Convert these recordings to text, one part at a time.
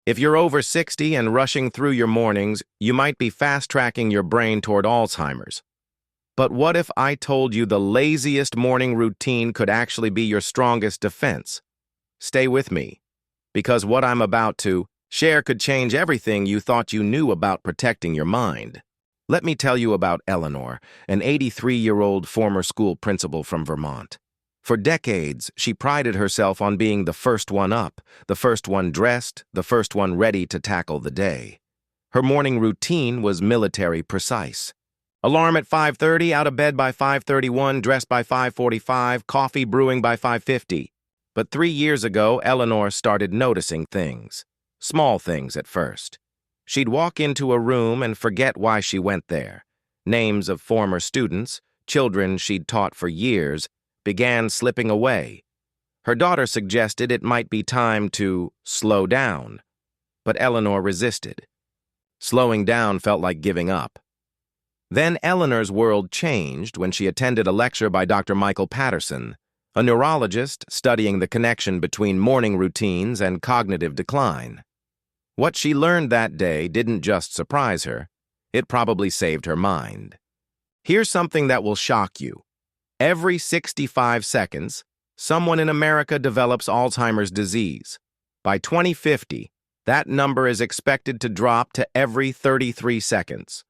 If you're over 60 and rushing through your mornings, you might be fast-tracking your brain toward Alzheimer's. But what if I told you the laziest morning routine could actually be your strongest defense? Stay with me, because what I'm about to share could change everything you thought you knew about protecting your mind. Let me tell you about Eleanor, an 83-year-old former school principal from Vermont. For decades, she prided herself on being the first one up, the first one dressed, the first one ready to tackle the day. Her morning routine was military precise. Alarm at 5:30, out of bed by 5:31, dressed by 5:45, coffee brewing by 5:50. But 3 years ago, Eleanor started noticing things. Small things at first. She'd walk into a room and forget why she went there. Names of former students, children she'd taught for years, began slipping away. Her daughter suggested it might be time to slow down, but Eleanor resisted. Slowing down felt like giving up. Then Eleanor's world changed when she attended a lecture by Dr. Michael Patterson, a neurologist studying the connection between morning routines and cognitive decline. What she learned that day didn't just surprise her, it probably saved her mind. Here's something that will shock you. Every 65 seconds, someone in America develops Alzheimer's disease. By 2050, that number is expected to drop to every 33 seconds.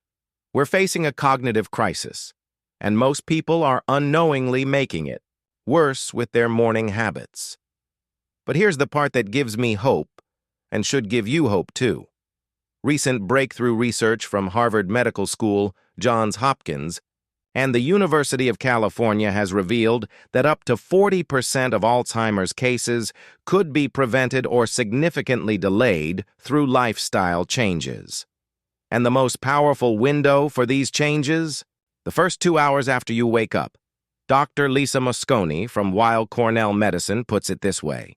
We're facing a cognitive crisis, and most people are unknowingly making it worse with their morning habits. But here's the part that gives me hope, and should give you hope too. Recent breakthrough research from Harvard Medical School, Johns Hopkins, and the University of California has revealed that up to 40% of Alzheimer's cases could be prevented or significantly delayed through lifestyle changes. And the most powerful window for these changes? The first 2 hours after you wake up. Dr. Lisa Mosconi from Weill Cornell Medicine puts it this way.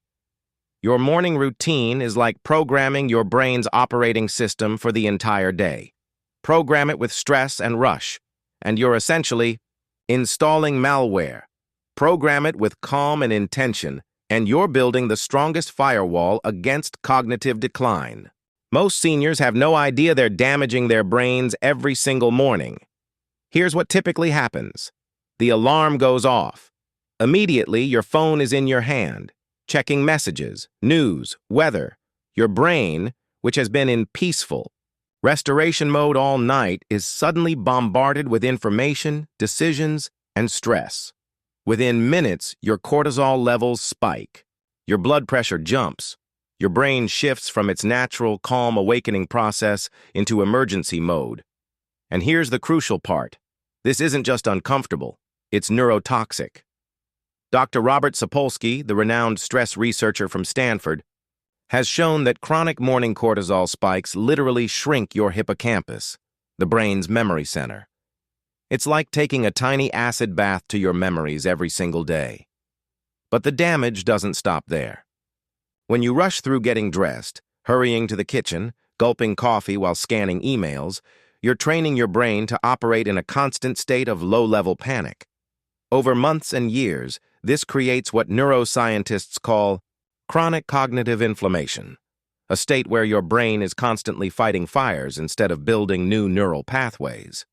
Your morning routine is like programming your brain's operating system for the entire day. Program it with stress and rush, and you're essentially installing malware. Program it with calm and intention, and you're building the strongest firewall against cognitive decline. Most seniors have no idea they're damaging their brains every single morning. Here's what typically happens. The alarm goes off. Immediately, your phone is in your hand, checking messages, news, weather. Your brain, which has been in peaceful restoration mode all night, is suddenly bombarded with information, decisions, and stress. Within minutes, your cortisol levels spike. Your blood pressure jumps. Your brain shifts from its natural, calm awakening process into emergency mode. And here's the crucial part. This isn't just uncomfortable, it's neurotoxic. Dr. Robert Sapolsky, the renowned stress researcher from Stanford, has shown that chronic morning cortisol spikes literally shrink your hippocampus, the brain's memory center. It's like taking a tiny acid bath to your memories every single day. But the damage doesn't stop there. When you rush through getting dressed, hurrying to the kitchen, gulping coffee while scanning emails, you're training your brain to operate in a constant state of low-level panic. Over months and years, this creates what neuroscientists call chronic cognitive inflammation, a state where your brain is constantly fighting fires instead of building new neural pathways.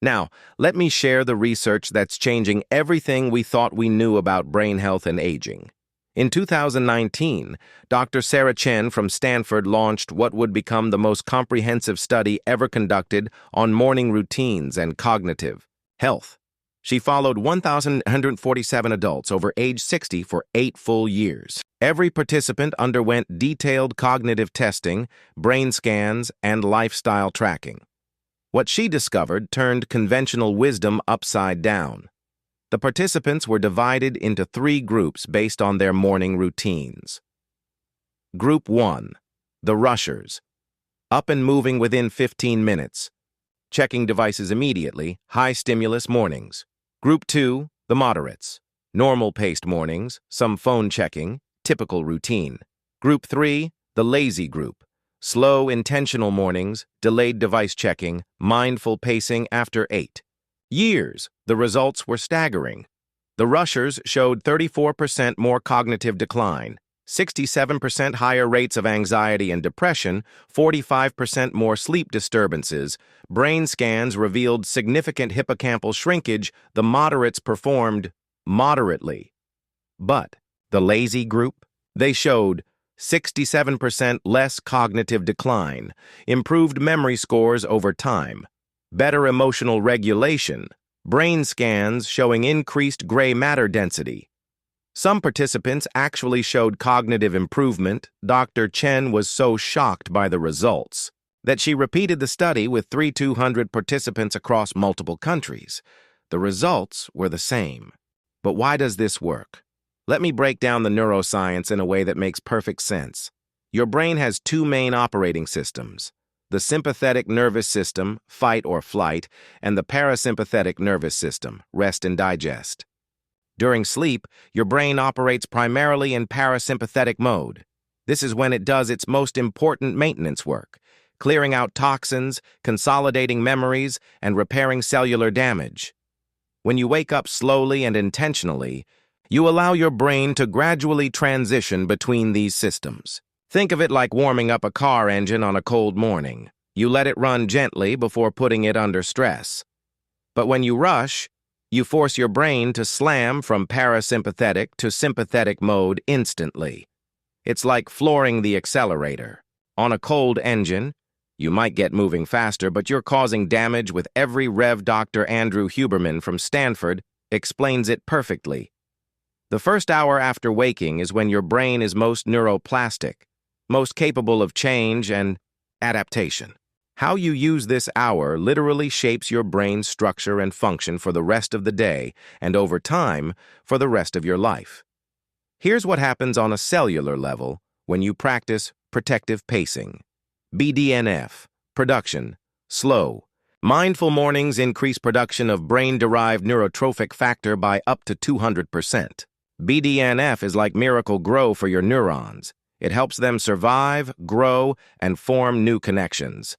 Now, let me share the research that's changing everything we thought we knew about brain health and aging. In 2019, Dr. Sarah Chen from Stanford launched what would become the most comprehensive study ever conducted on morning routines and cognitive health. She followed 1,147 adults over age 60 for 8 full years. Every participant underwent detailed cognitive testing, brain scans, and lifestyle tracking. What she discovered turned conventional wisdom upside down. The participants were divided into 3 groups based on their morning routines. Group 1, the rushers, up and moving within 15 minutes, checking devices immediately, high-stimulus mornings. Group 2, the moderates, normal-paced mornings, some phone checking, typical routine. Group 3, the lazy group, slow, intentional mornings, delayed device checking, mindful pacing after 8. Years, the results were staggering. The rushers showed 34% more cognitive decline, 67% higher rates of anxiety and depression, 45% more sleep disturbances. Brain scans revealed significant hippocampal shrinkage. The moderates performed moderately. But the lazy group, they showed 67% less cognitive decline, improved memory scores over time, better emotional regulation, brain scans showing increased gray matter density. Some participants actually showed cognitive improvement. Dr. Chen was so shocked by the results that she repeated the study with 3,200 participants across multiple countries. The results were the same. But why does this work? Let me break down the neuroscience in a way that makes perfect sense. Your brain has two main operating systems: the sympathetic nervous system, fight or flight, and the parasympathetic nervous system, rest and digest. During sleep, your brain operates primarily in parasympathetic mode. This is when it does its most important maintenance work, clearing out toxins, consolidating memories, and repairing cellular damage. When you wake up slowly and intentionally, you allow your brain to gradually transition between these systems. Think of it like warming up a car engine on a cold morning. You let it run gently before putting it under stress. But when you rush, you force your brain to slam from parasympathetic to sympathetic mode instantly. It's like flooring the accelerator. On a cold engine, you might get moving faster, but you're causing damage with every rev. Dr. Andrew Huberman from Stanford explains it perfectly. The first hour after waking is when your brain is most neuroplastic, most capable of change and adaptation. How you use this hour literally shapes your brain's structure and function for the rest of the day, and over time, for the rest of your life. Here's what happens on a cellular level when you practice protective pacing. BDNF, production, slow. Mindful mornings increase production of brain-derived neurotrophic factor by up to 200%. BDNF is like Miracle Grow for your neurons. It helps them survive, grow, and form new connections.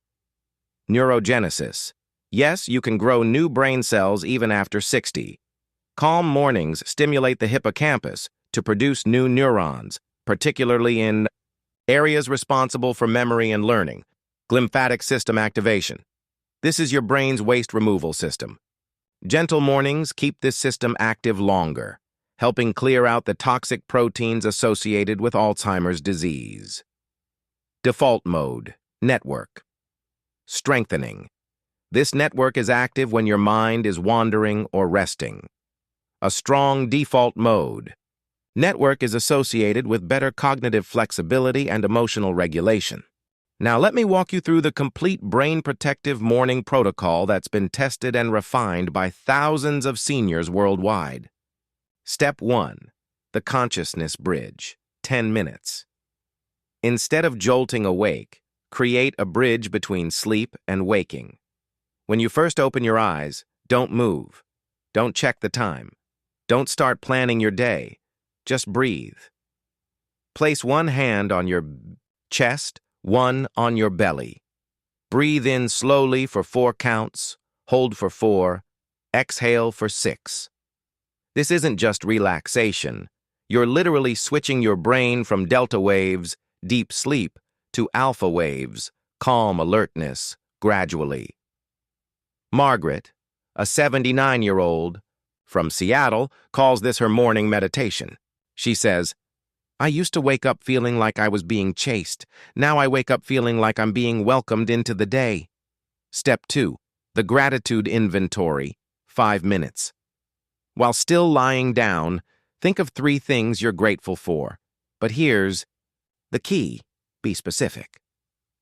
Neurogenesis. Yes, you can grow new brain cells even after 60. Calm mornings stimulate the hippocampus to produce new neurons, particularly in areas responsible for memory and learning. Glymphatic system activation. This is your brain's waste removal system. Gentle mornings keep this system active longer, helping clear out the toxic proteins associated with Alzheimer's disease. Default mode, network. Strengthening. This network is active when your mind is wandering or resting. A strong default mode. Network is associated with better cognitive flexibility and emotional regulation. Now let me walk you through the complete brain protective morning protocol that's been tested and refined by thousands of seniors worldwide. Step 1. The consciousness bridge, 10 minutes. Instead of jolting awake, create a bridge between sleep and waking. When you first open your eyes, don't move. Don't check the time. Don't start planning your day. Just breathe. Place one hand on your chest, one on your belly. Breathe in slowly for 4 counts, hold for 4, exhale for 6. This isn't just relaxation. You're literally switching your brain from delta waves, deep sleep, to alpha waves, calm alertness, gradually. Margaret, a 79-year-old from Seattle, calls this her morning meditation. She says, "I used to wake up feeling like I was being chased. Now I wake up feeling like I'm being welcomed into the day." Step 2. The gratitude inventory, 5 minutes. While still lying down, think of 3 things you're grateful for. But here's the key. Be specific.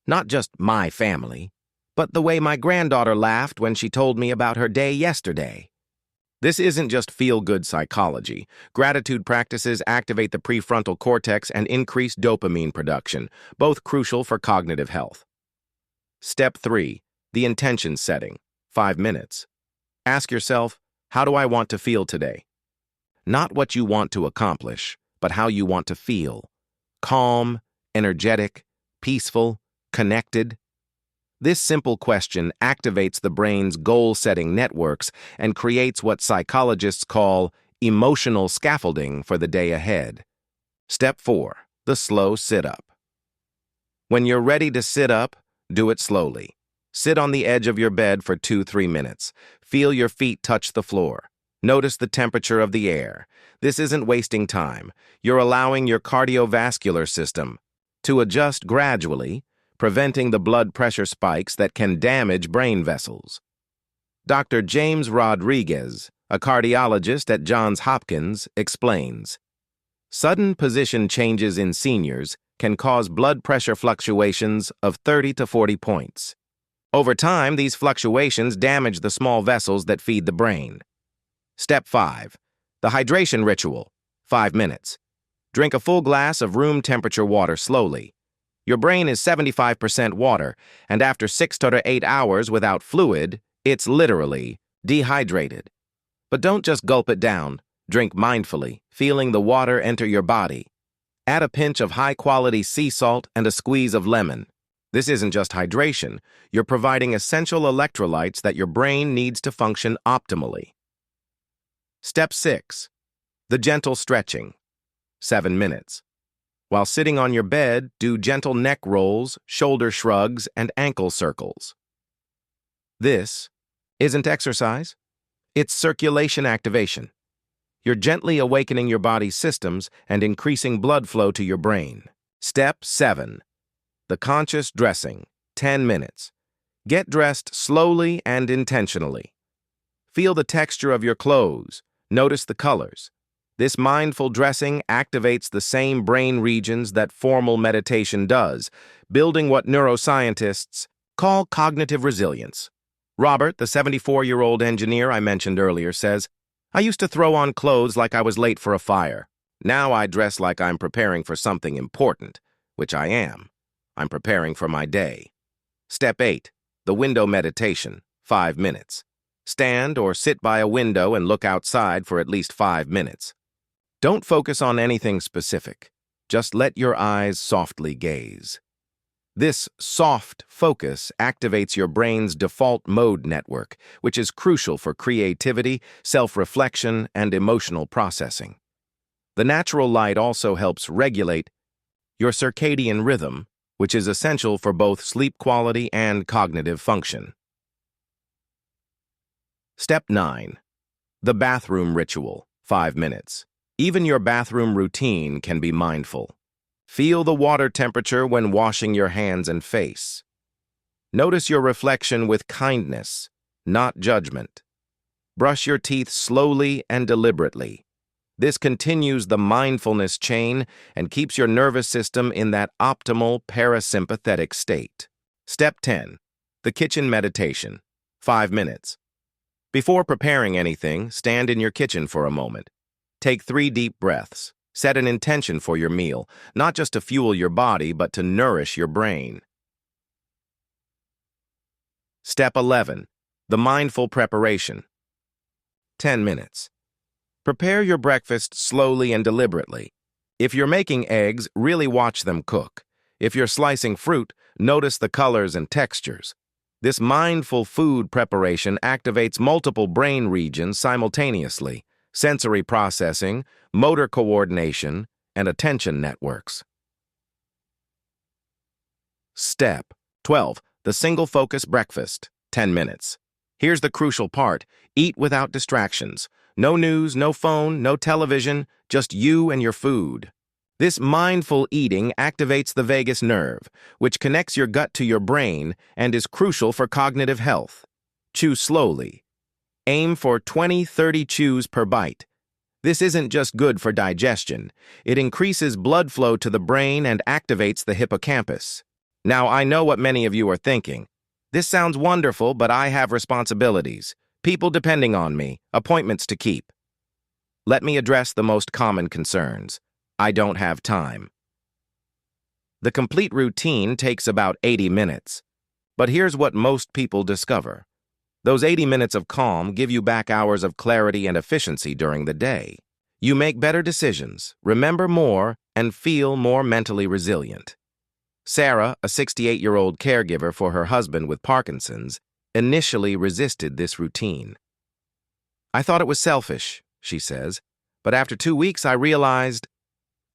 Not just my family, but the way my granddaughter laughed when she told me about her day yesterday. This isn't just feel-good psychology. Gratitude practices activate the prefrontal cortex and increase dopamine production, both crucial for cognitive health. Step 3. The intention setting, 5 minutes. Ask yourself, how do I want to feel today? Not what you want to accomplish, but how you want to feel. Calm, energetic, peaceful, connected. This simple question activates the brain's goal-setting networks and creates what psychologists call emotional scaffolding for the day ahead. Step 4. the slow sit-up. When you're ready to sit up, do it slowly. Sit on the edge of your bed for 2-3 minutes. Feel your feet touch the floor. Notice the temperature of the air. This isn't wasting time. You're allowing your cardiovascular system to adjust gradually, preventing the blood pressure spikes that can damage brain vessels. Dr. James Rodriguez, a cardiologist at Johns Hopkins, explains, sudden position changes in seniors can cause blood pressure fluctuations of 30 to 40 points. Over time, these fluctuations damage the small vessels that feed the brain. Step 5. The hydration ritual. 5 minutes. Drink a full glass of room temperature water slowly. Your brain is 75% water, and after 6 to 8 hours without fluid, it's literally dehydrated. But don't just gulp it down. Drink mindfully, feeling the water enter your body. Add a pinch of high-quality sea salt and a squeeze of lemon. This isn't just hydration. You're providing essential electrolytes that your brain needs to function optimally. Step 6. The gentle stretching. 7 minutes. While sitting on your bed, do gentle neck rolls, shoulder shrugs, and ankle circles. This isn't exercise. It's circulation activation. You're gently awakening your body's systems and increasing blood flow to your brain. Step 7. The conscious dressing. 10 minutes. Get dressed slowly and intentionally. Feel the texture of your clothes. Notice the colors. This mindful dressing activates the same brain regions that formal meditation does, building what neuroscientists call cognitive resilience. Robert, the 74-year-old engineer I mentioned earlier, says, I used to throw on clothes like I was late for a fire. Now I dress like I'm preparing for something important, which I am. I'm preparing for my day. Step 8. The window meditation. 5 minutes. Stand or sit by a window and look outside for at least 5 minutes. Don't focus on anything specific. Just let your eyes softly gaze. This soft focus activates your brain's default mode network, which is crucial for creativity, self-reflection, and emotional processing. The natural light also helps regulate your circadian rhythm, which is essential for both sleep quality and cognitive function. Step 9. The bathroom ritual. 5 minutes. Even your bathroom routine can be mindful. Feel the water temperature when washing your hands and face. Notice your reflection with kindness, not judgment. Brush your teeth slowly and deliberately. This continues the mindfulness chain and keeps your nervous system in that optimal parasympathetic state. Step 10. The kitchen meditation. 5 minutes. Before preparing anything, stand in your kitchen for a moment. Take 3 deep breaths. Set an intention for your meal, not just to fuel your body, but to nourish your brain. Step 11. The mindful preparation. 10 minutes. Prepare your breakfast slowly and deliberately. If you're making eggs, really watch them cook. If you're slicing fruit, notice the colors and textures. This mindful food preparation activates multiple brain regions simultaneously: sensory processing, motor coordination, and attention networks. Step 12. The single-focus breakfast. 10 minutes. Here's the crucial part. Eat without distractions. No news, no phone, no television, just you and your food. This mindful eating activates the vagus nerve, which connects your gut to your brain and is crucial for cognitive health. Chew slowly. Aim for 20-30 chews per bite. This isn't just good for digestion. It increases blood flow to the brain and activates the hippocampus. Now, I know what many of you are thinking. This sounds wonderful, but I have responsibilities. People depending on me, appointments to keep. Let me address the most common concerns. I don't have time. The complete routine takes about 80 minutes. But here's what most people discover. Those 80 minutes of calm give you back hours of clarity and efficiency during the day. You make better decisions, remember more, and feel more mentally resilient. Sarah, a 68-year-old caregiver for her husband with Parkinson's, initially resisted this routine. I thought it was selfish, she says, but after 2 weeks I realized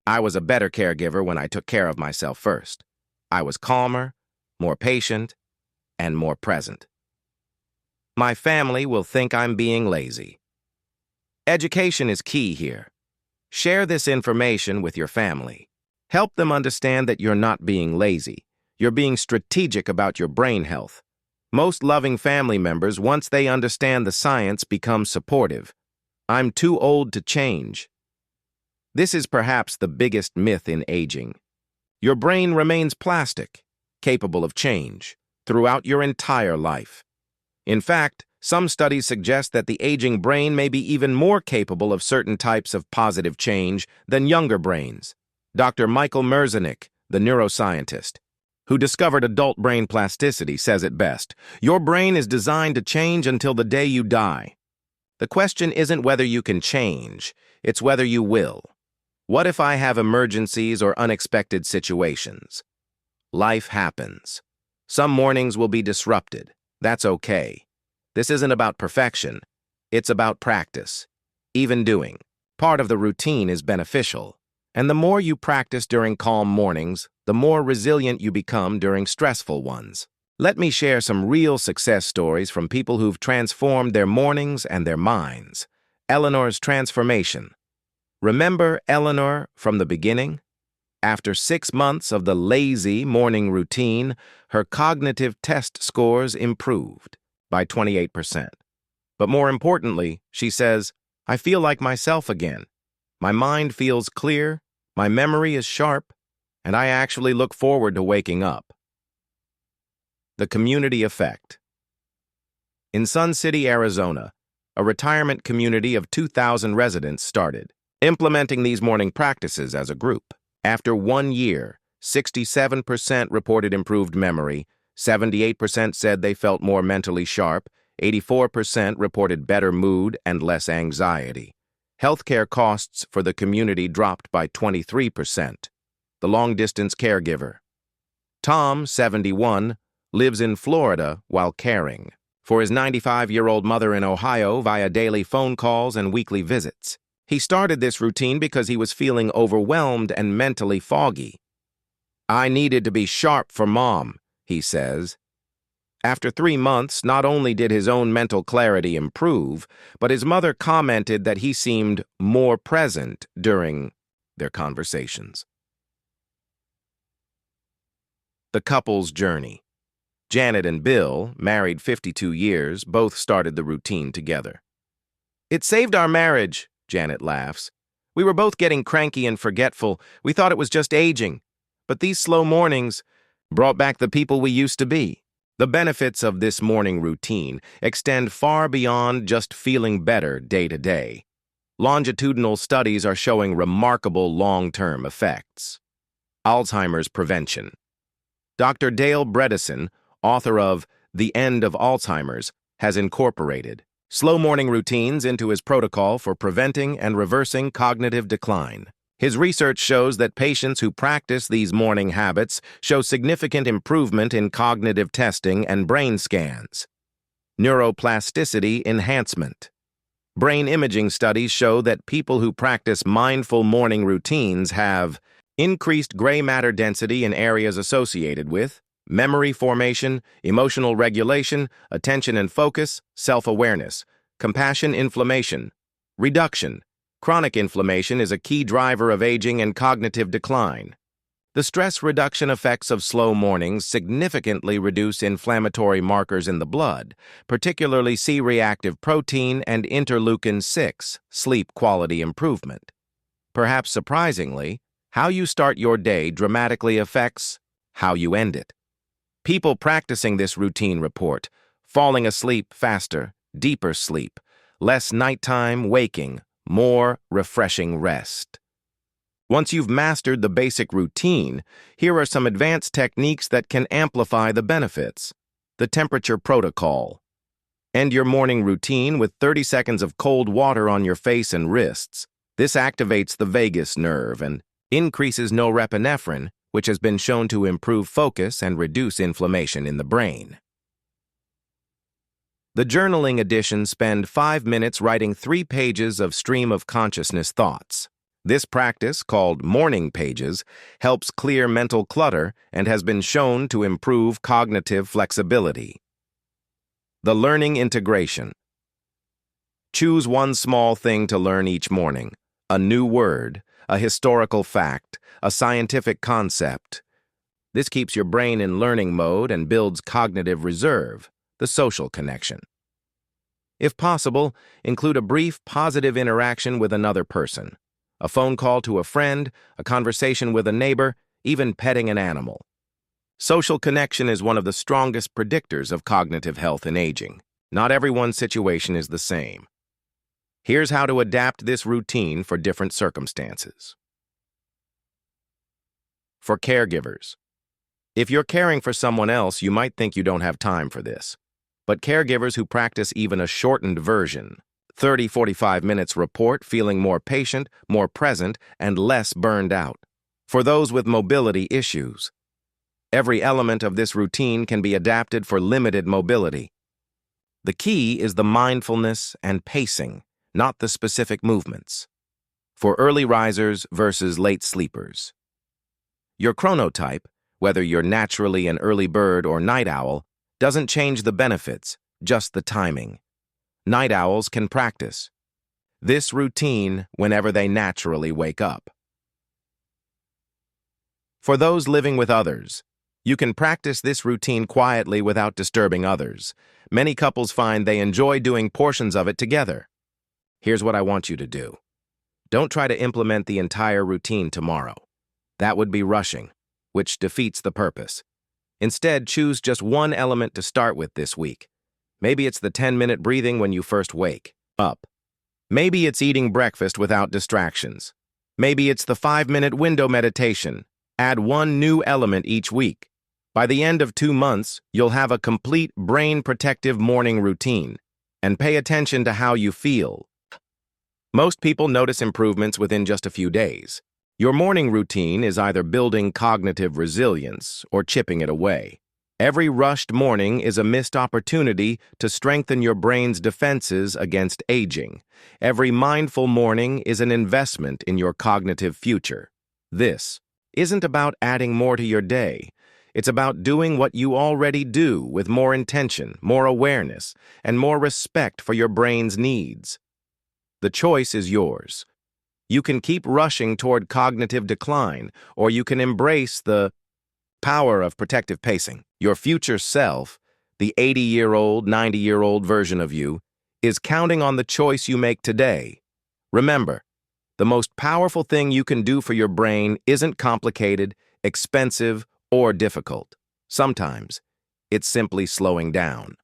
I was a better caregiver when I took care of myself first. I was calmer, more patient, and more present. My family will think I'm being lazy. Education is key here. Share this information with your family. Help them understand that you're not being lazy. You're being strategic about your brain health. Most loving family members, once they understand the science, become supportive. I'm too old to change. This is perhaps the biggest myth in aging. Your brain remains plastic, capable of change, throughout your entire life. In fact, some studies suggest that the aging brain may be even more capable of certain types of positive change than younger brains. Dr. Michael Merzenich, the neuroscientist, who discovered adult brain plasticity, says it best: "Your brain is designed to change until the day you die." The question isn't whether you can change, it's whether you will. What if I have emergencies or unexpected situations? Life happens. Some mornings will be disrupted. That's okay. This isn't about perfection. It's about practice. Even doing. Part of the routine is beneficial. And the more you practice during calm mornings, the more resilient you become during stressful ones. Let me share some real success stories from people who've transformed their mornings and their minds. Eleanor's transformation. Remember Eleanor from the beginning? After 6 months of the lazy morning routine, her cognitive test scores improved by 28%. But more importantly, she says, "I feel like myself again. My mind feels clear, my memory is sharp, and I actually look forward to waking up." The community effect. In Sun City, Arizona, a retirement community of 2,000 residents started implementing these morning practices as a group. After 1 year, 67% reported improved memory, 78% said they felt more mentally sharp, 84% reported better mood and less anxiety. Healthcare costs for the community dropped by 23%. The long-distance caregiver. Tom, 71, lives in Florida while caring for his 95-year-old mother in Ohio via daily phone calls and weekly visits. He started this routine because he was feeling overwhelmed and mentally foggy. "I needed to be sharp for Mom," he says. After 3 months, not only did his own mental clarity improve, but his mother commented that he seemed more present during their conversations. The couple's journey. Janet and Bill, married 52 years, both started the routine together. "It saved our marriage," Janet laughs. "We were both getting cranky and forgetful. We thought it was just aging. But these slow mornings brought back the people we used to be." The benefits of this morning routine extend far beyond just feeling better day to day. Longitudinal studies are showing remarkable long-term effects. Alzheimer's prevention. Dr. Dale Bredesen, author of The End of Alzheimer's, has incorporated slow morning routines into his protocol for preventing and reversing cognitive decline. His research shows that patients who practice these morning habits show significant improvement in cognitive testing and brain scans. Neuroplasticity enhancement. Brain imaging studies show that people who practice mindful morning routines have increased gray matter density in areas associated with memory formation, emotional regulation, attention and focus, self-awareness, compassion, inflammation, reduction. Chronic inflammation is a key driver of aging and cognitive decline. The stress reduction effects of slow mornings significantly reduce inflammatory markers in the blood, particularly C-reactive protein and interleukin-6, sleep quality improvement. Perhaps surprisingly, how you start your day dramatically affects how you end it. People practicing this routine report falling asleep faster, deeper sleep, less nighttime waking, more refreshing rest. Once you've mastered the basic routine, here are some advanced techniques that can amplify the benefits. The temperature protocol. End your morning routine with 30 seconds of cold water on your face and wrists. This activates the vagus nerve and increases norepinephrine, which has been shown to improve focus and reduce inflammation in the brain. The journaling edition spend 5 minutes writing 3 pages of stream of consciousness thoughts. This practice, called morning pages, helps clear mental clutter and has been shown to improve cognitive flexibility. The learning integration. Choose one small thing to learn each morning: a new word, a historical fact, a scientific concept. This keeps your brain in learning mode and builds cognitive reserve, the social connection. If possible, include a brief positive interaction with another person. A phone call to a friend, a conversation with a neighbor, even petting an animal. Social connection is one of the strongest predictors of cognitive health in aging. Not everyone's situation is the same. Here's how to adapt this routine for different circumstances. For caregivers. If you're caring for someone else, you might think you don't have time for this. But caregivers who practice even a shortened version, 30-45 minutes, report feeling more patient, more present, and less burned out. For those with mobility issues, every element of this routine can be adapted for limited mobility. The key is the mindfulness and pacing, not the specific movements. For early risers versus late sleepers. Your chronotype, whether you're naturally an early bird or night owl, doesn't change the benefits, just the timing. Night owls can practice this routine whenever they naturally wake up. For those living with others, you can practice this routine quietly without disturbing others. Many couples find they enjoy doing portions of it together. Here's what I want you to do. Don't try to implement the entire routine tomorrow. That would be rushing, which defeats the purpose. Instead, choose just one element to start with this week. Maybe it's the 10-minute breathing when you first wake up. Maybe it's eating breakfast without distractions. Maybe it's the 5-minute window meditation. Add one new element each week. By the end of 2 months, you'll have a complete brain-protective morning routine. And pay attention to how you feel. Most people notice improvements within just a few days. Your morning routine is either building cognitive resilience or chipping it away. Every rushed morning is a missed opportunity to strengthen your brain's defenses against aging. Every mindful morning is an investment in your cognitive future. This isn't about adding more to your day. It's about doing what you already do with more intention, more awareness, and more respect for your brain's needs. The choice is yours. You can keep rushing toward cognitive decline, or you can embrace the power of protective pacing. Your future self, the 80-year-old, 90-year-old version of you, is counting on the choice you make today. Remember, the most powerful thing you can do for your brain isn't complicated, expensive, or difficult. Sometimes, it's simply slowing down.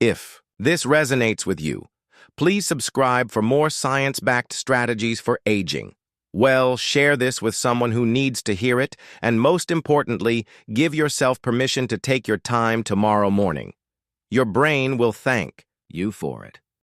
If this resonates with you, please subscribe for more science-backed strategies for aging. Well, share this with someone who needs to hear it, and most importantly, give yourself permission to take your time tomorrow morning. Your brain will thank you for it.